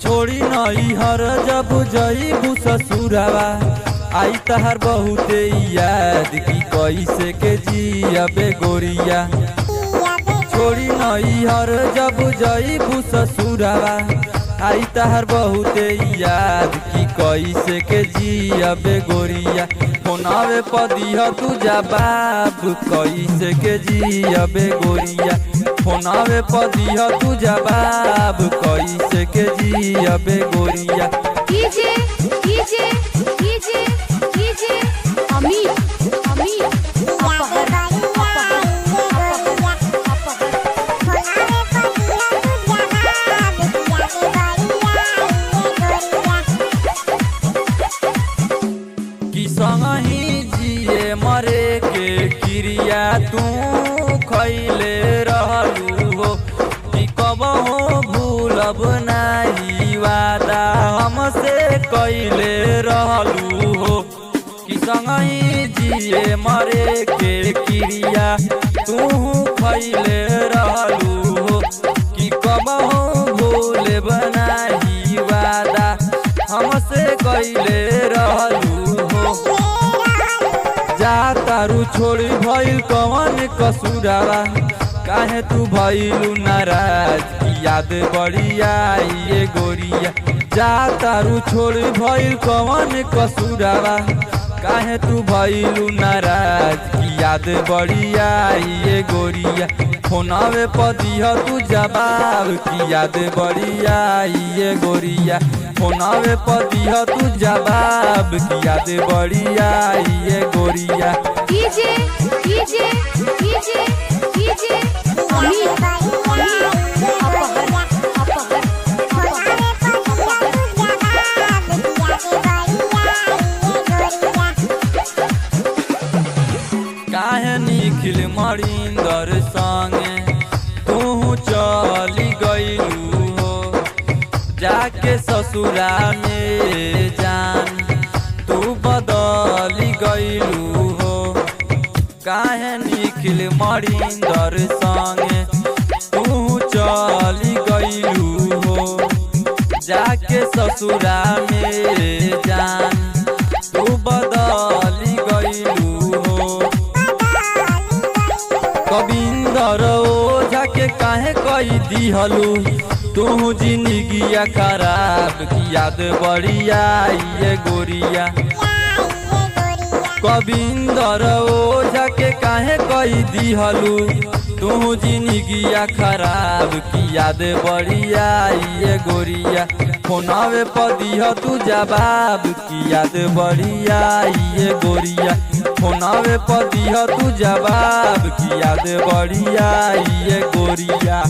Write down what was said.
छोड़ी नई हर जब जईबू ससुरवा आई तहर बहुते याद की कैसे के जियबे गोरिया। छोड़ी नई हर जब जईबू ससुरवा आई तहर बहुते याद की कैसे के जियबे गोरिया। फोनावे पदिह तू जवाब कैसे के जियबे गोरिया। फोनावे पदिह तू जवाब कैसे के जियबे गोरिया। कीजे कीजे कीजे कीजे अमित अमित संगही जिए मरे के क्रिया तू खैले रहलू हो कि कबहू भूलब नाही वादा हमसे कैले रहलू हो। कि संगही जिए मरे के क्रिया तू खैले रहलू हो कि कबहू भूलब नाही वादा हमसे कैले रहलू। जा तारू छोड़ी भइल कवन कसूरावा काहे तू भइलू नाराज की याद बड़ी आई ये गोरिया। जा तारू छोड़ी भइल कवन कसूरावा काहे तू भइलू नाराज की याद बड़ी आई ये गोरिया। फोनावे पदिह तू जवाब की याद बड़ी आई ये गोरिया। फोनावे पदिह तू जवाब की याद बड़ी आई ये गोरिया। कीजे कीजे कीजे कीजे अमित काहे निखिल मरिंदर संगे तू चली गईलू हो जाके ससुरा में जान तू बदली गईलू हो। काहे निखिल मरिंदर संगे तू चली गईलू हो जाके ससुरा में जान तू बदली गईलू हो। गोविंदर ओझा के काहे कई दिहलू तू जिंदगिया खराब की याद बड़ी आई ये गोरिया। गोविंदर ओझा के काहे कई दिहलू तू जिंदगिया खराब की याद बड़ी आई ये गोरिया। फोनावे पदिह तू जवाब की याद बड़ी आई ये गोरिया। फोनावे पदिह तू जवाब की याद बड़ी आई ये गोरिया।